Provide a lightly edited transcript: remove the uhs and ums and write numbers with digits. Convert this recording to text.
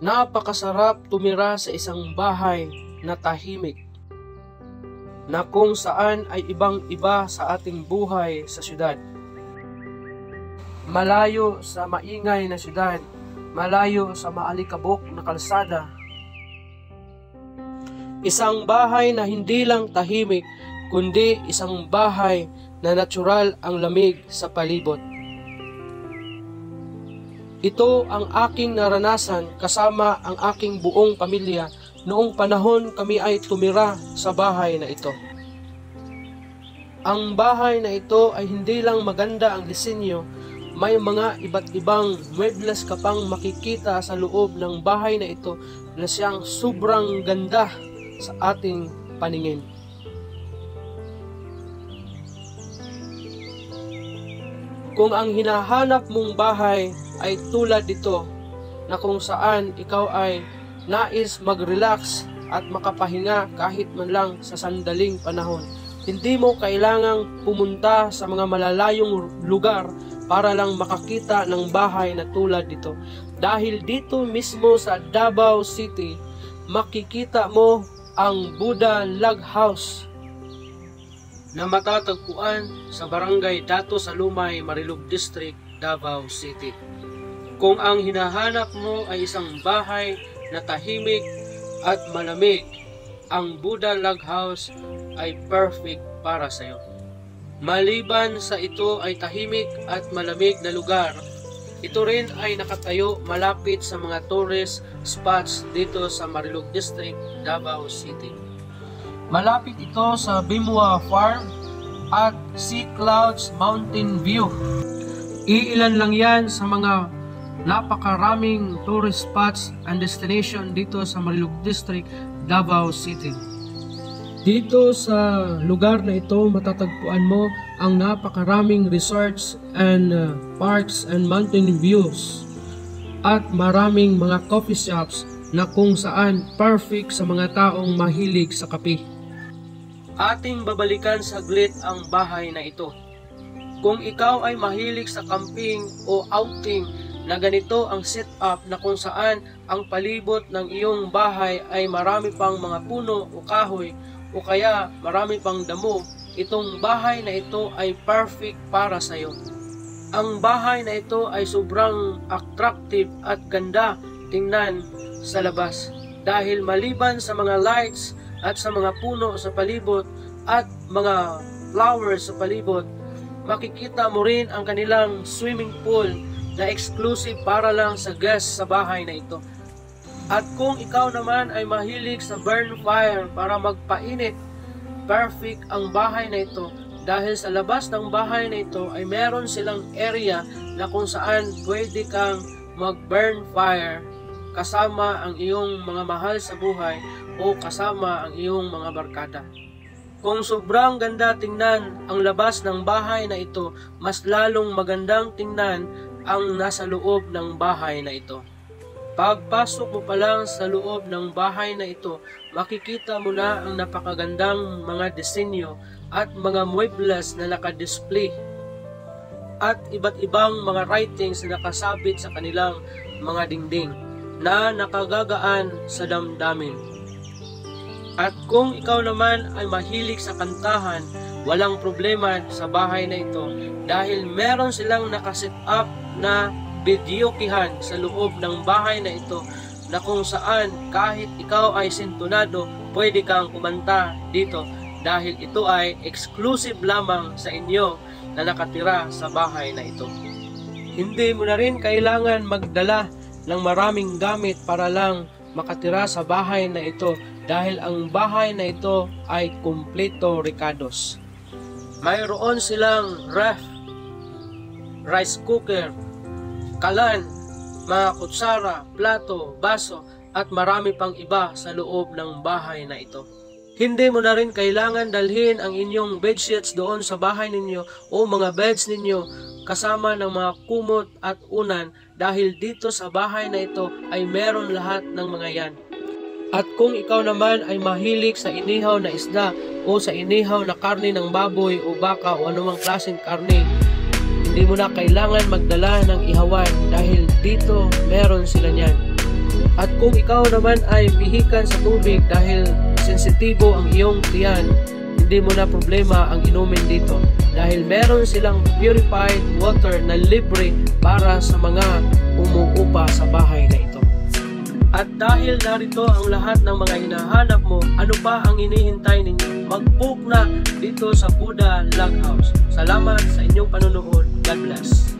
Napakasarap tumira sa isang bahay na tahimik, na kung saan ay ibang-iba sa ating buhay sa syudad. Malayo sa maingay na syudad, malayo sa maalikabok na kalsada. Isang bahay na hindi lang tahimik, kundi isang bahay na natural ang lamig sa palibot. Ito ang aking naranasan kasama ang aking buong pamilya noong panahon kami ay tumira sa bahay na ito. Ang bahay na ito ay hindi lang maganda ang disenyo, may mga iba't ibang muebles ka pang makikita sa loob ng bahay na ito na siyang sobrang ganda sa ating paningin. Kung ang hinahanap mong bahay ay tulad dito, na kung saan ikaw ay nais mag-relax at makapahinga kahit man lang sa sandaling panahon, hindi mo kailangang pumunta sa mga malalayong lugar para lang makakita ng bahay na tulad dito. Dahil dito mismo sa Davao City, makikita mo ang Buddha Log House na matatagpuan sa Barangay Dato Salumay, Marilog District, Davao City. Kung ang hinahanap mo ay isang bahay na tahimik at malamig, ang Buddha Log House ay perfect para sa iyo. Maliban sa ito ay tahimik at malamig na lugar, ito rin ay nakatayo malapit sa mga tourist spots dito sa Marilog District, Davao City. Malapit ito sa Bimwa Farm at Sea Clouds Mountain View. Iilan lang yan sa mga napakaraming tourist spots and destination dito sa Marilog District, Davao City. Dito sa lugar na ito matatagpuan mo ang napakaraming resorts and parks and mountain views at maraming mga coffee shops na kung saan perfect sa mga taong mahilig sa kape. Ating babalikan saglit ang bahay na ito. Kung ikaw ay mahilig sa camping o outing na ganito ang setup na kung saan ang palibot ng iyong bahay ay marami pang mga puno o kahoy o kaya marami pang damo, itong bahay na ito ay perfect para sa iyo. Ang bahay na ito ay sobrang attractive at ganda tingnan sa labas dahil maliban sa mga lights at sa mga puno sa palibot at mga flowers sa palibot, makikita mo rin ang kanilang swimming pool na exclusive para lang sa guests sa bahay na ito. At kung ikaw naman ay mahilig sa burn fire para magpainit, perfect ang bahay na ito dahil sa labas ng bahay na ito ay meron silang area na kung saan pwede kang mag-burn fire kasama ang iyong mga mahal sa buhay o kasama ang iyong mga barkada. Kung sobrang ganda tingnan ang labas ng bahay na ito, mas lalong magandang tingnan ang nasa loob ng bahay na ito. Pagpasok mo pa lang sa loob ng bahay na ito, makikita mo na ang napakagandang mga disenyo at mga muebles na nakadisplay at iba't ibang mga writings na nakasabit sa kanilang mga dingding na nakagagaan sa damdamin. At kung ikaw naman ay mahilig sa kantahan, walang problema sa bahay na ito dahil meron silang nakaset up na videokihan sa loob ng bahay na ito na kung saan kahit ikaw ay sintonado, pwede kang kumanta dito dahil ito ay exclusive lamang sa inyo na nakatira sa bahay na ito. Hindi mo na rin kailangan magdala ng maraming gamit para lang makatira sa bahay na ito dahil ang bahay na ito ay kumpleto Ricardos. Mayroon silang ref, rice cooker, kalan, mga kutsara, plato, baso at marami pang iba sa loob ng bahay na ito. Hindi mo na rin kailangan dalhin ang inyong bedsheets doon sa bahay ninyo o mga beds ninyo kasama ng mga kumot at unan dahil dito sa bahay na ito ay meron lahat ng mga yan. At kung ikaw naman ay mahilig sa inihaw na isda o sa inihaw na karne ng baboy o baka o anumang klaseng karne, hindi mo na kailangan magdala ng ihawan dahil dito meron sila niyan. At kung ikaw naman ay pihikan sa tubig dahil sensitibo ang iyong tiyan, hindi mo na problema ang inumin dito dahil meron silang purified water na libre para sa mga umuupa sa bahay na ito. At dahil narito ang lahat ng mga hinahanap mo, ano pa ang hinihintay ninyo? Mag-book na dito sa Buddha Log House. Salamat sa inyong panunood. God bless.